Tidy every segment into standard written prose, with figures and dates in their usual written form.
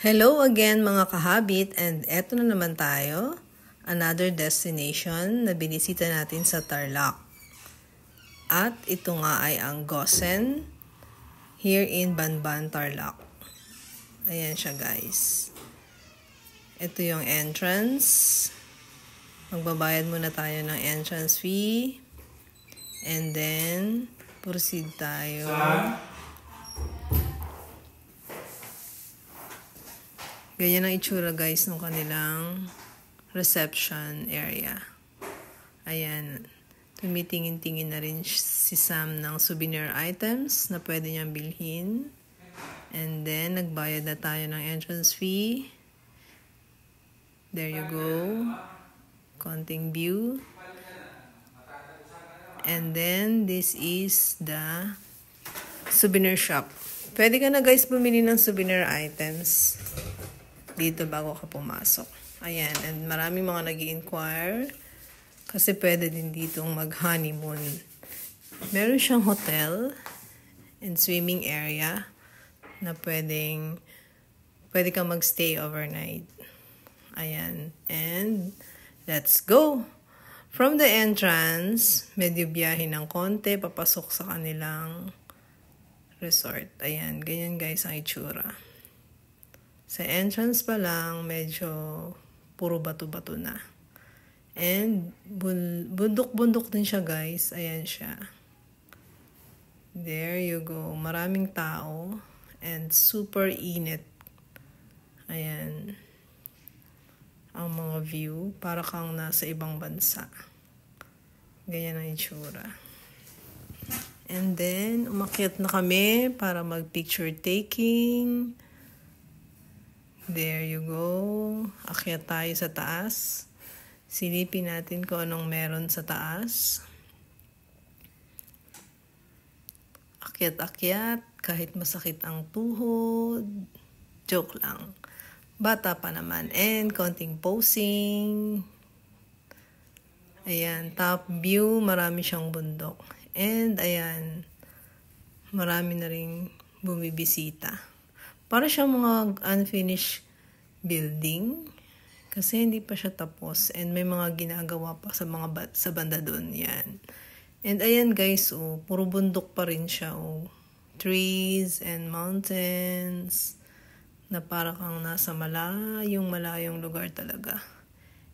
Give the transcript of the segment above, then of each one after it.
Hello again mga kahabit, and eto na naman tayo, another destination na binisita natin sa Tarlac. At ito nga ay ang Gosen here in Banban, Tarlac. Ayan siya guys. Ito yung entrance. Magbabayad muna tayo ng entrance fee. And then, proceed tayo. Ganyan ang itsura guys ng kanilang reception area. Ayan. Tumitingin-tingin na rin si Sam ng souvenir items na pwede niyang bilhin. And then, nagbayad na tayo ng entrance fee. There you go. Konting view. And then, this is the souvenir shop. Pwede ka na guys bumili ng souvenir items dito bago ka pumasok. Ayan, and maraming mga nag-i-inquire kasi pwede din ditong mag-honeymoon. Meron siyang hotel and swimming area na pwede kang mag-stay overnight. Ayan, and let's go! From the entrance, medyo biyahe ng konti, papasok sa kanilang resort. Ayan, ganyan guys ang itsura. Sa entrance pa lang, medyo puro bato-bato na. And bundok-bundok din siya guys. Ayan siya. There you go. Maraming tao. And super init. Ayan. Ang mga view. Para kang nasa ibang bansa. Ganyan ang itsura. And then, umakyat na kami para mag-picture taking. There you go. Akyat tayo sa taas. Silipin natin kung anong meron sa taas. Akyat-akyat. Kahit masakit ang tuhod. Joke lang. Bata pa naman. And konting posing. Ayan. Top view. Marami siyang bundok. And ayan. Marami na ring bumibisita. Para siyang mga unfinished building kasi hindi pa siya tapos and may mga ginagawa pa sa banda doon yan. And ayan guys, puro bundok pa rin siya. Trees and mountains na para kang nasa malayong lugar talaga.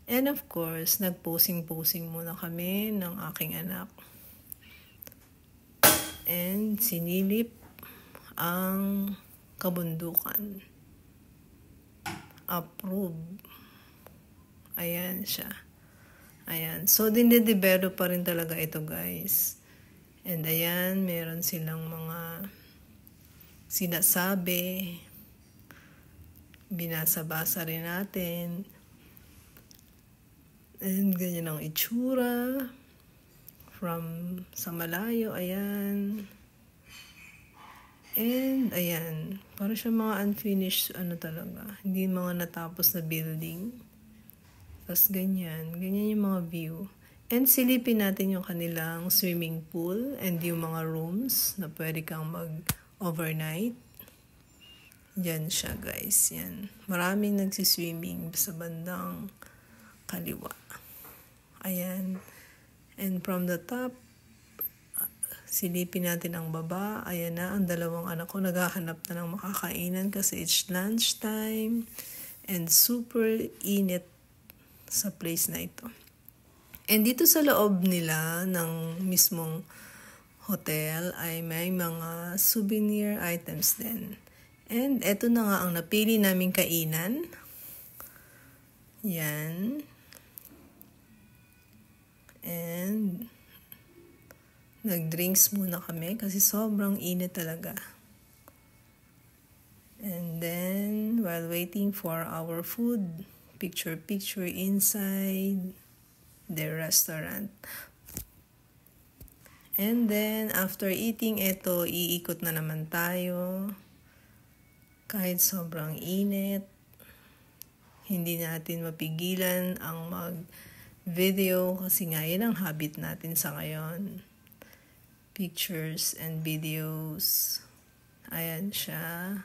And of course, nagposing-posing muna kami ng aking anak. And sinilip ang kabundukan. Approve. Ayan siya. Ayan. So, dinidevelop pa rin talaga ito, guys. And ayan, meron silang mga sinasabi. Binasa-basa rin natin. And ganyan ang itsura. From sa malayo, ayan. And, ayan, para siya mga unfinished, talaga. Hindi mga natapos na building. Tapos, ganyan yung mga view. And, silipin natin yung kanilang swimming pool and yung mga rooms na pwede kang mag-overnight. Yan siya, guys. Yan. Maraming nagsiswimming sa bandang kaliwa. Ayan. And from the top, silipin natin ang baba. Ayan na, ang dalawang anak ko naghahanap na ng makakainan kasi it's lunchtime. And super init sa place na ito. And dito sa loob nila ng mismong hotel ay may mga souvenir items din. And eto na nga ang napili naming kainan. Yan. And nag-drinks muna kami kasi sobrang init talaga. And then, while waiting for our food, picture inside the restaurant. And then, after eating ito, iikot na naman tayo. Kahit sobrang init, hindi natin mapigilan ang mag-video kasi nga yan ang habit natin sa ngayon. Pictures and videos. Ayan siya.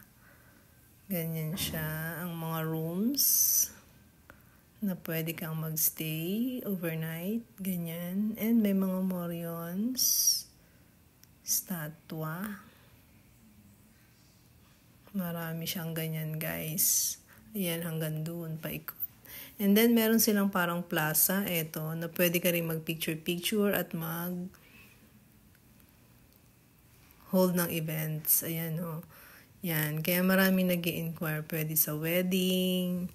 Ganyan siya ang mga rooms na pwede kang magstay overnight. Ganyan. And may mga morions, statwa. Marami siyang ganyan, guys. Ayan, hanggang doon, paikot. And then, meron silang parang plaza, eto, na pwede ka rin mag-picture-picture at hold ng events. Ayan, o. Yan. Kaya marami nag-i-inquire. Pwede sa wedding,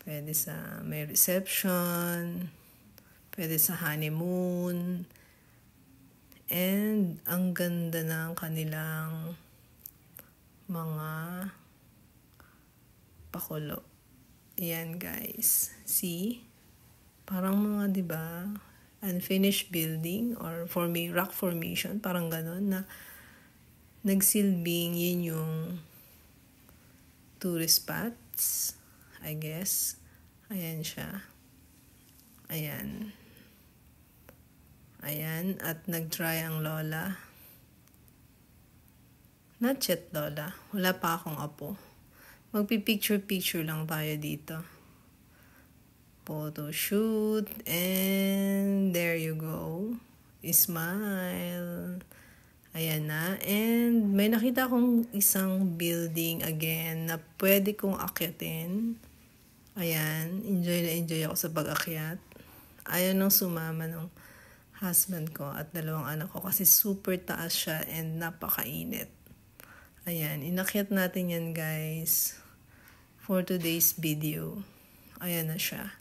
pwede sa may reception, pwede sa honeymoon. And, ang ganda ng kanilang mga pakulo. Ayan, guys. See? Parang mga, diba, unfinished building or rock formation. Parang ganon na nagsilbing yun yung tourist spots, I guess. Ayan siya. Ayan. Ayan. At nag-try ang lola. Not yet, lola. Wala pa akong apo. Magpipicture-picture lang tayo dito. Photo shoot. And there you go. Smile. Ayan na. And may nakita akong isang building again na pwede kong akyatin. Ayan. Enjoy na enjoy ako sa pag-akyat. Ayaw nang sumama ng husband ko at 2 anak ko kasi super taas siya and napakainit. Ayan. Inakyat natin yan, guys, for today's video. Ayan na siya.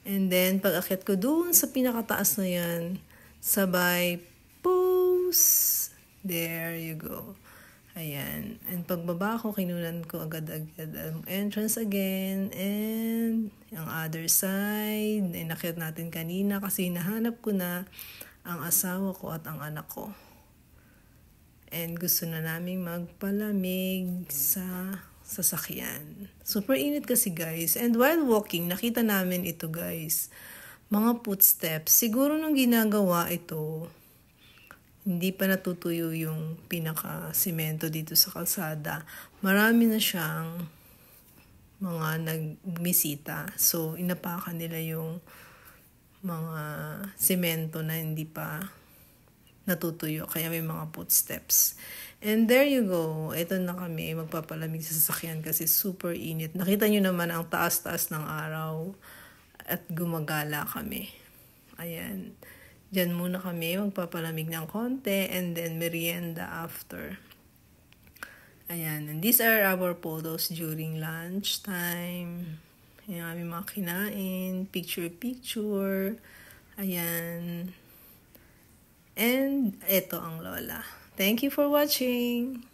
And then, pag-akyat ko doon sa pinakataas na yan, sabay pose. There you go. Ayan. And pagbaba ko, kinunan ko agad-agad ang entrance again. And yung other side, inakyat natin kanina kasi nahanap ko na ang asawa ko at ang anak ko. And gusto na naming magpalamig sa sasakyan. Super init kasi, guys. And while walking, nakita namin ito, guys. Mga footsteps. Siguro nung ginagawa ito, hindi pa natutuyo yung pinaka-semento dito sa kalsada. Marami na siyang mga nagmisita. So, inapakan nila yung mga semento na hindi pa natutuyo. Kaya may mga footsteps. And there you go. Ito na kami. Magpapalamig sa sasakyan kasi super init. Nakita nyo naman ang taas-taas ng araw. At gumagala kami. Ayan. Diyan muna kami. Magpapalamig ng konti. And then merienda after. Ayan. And these are our photos during lunch time. Ayan kami mga kinain. Picture-picture. Ayan. And ito ang lola. Thank you for watching.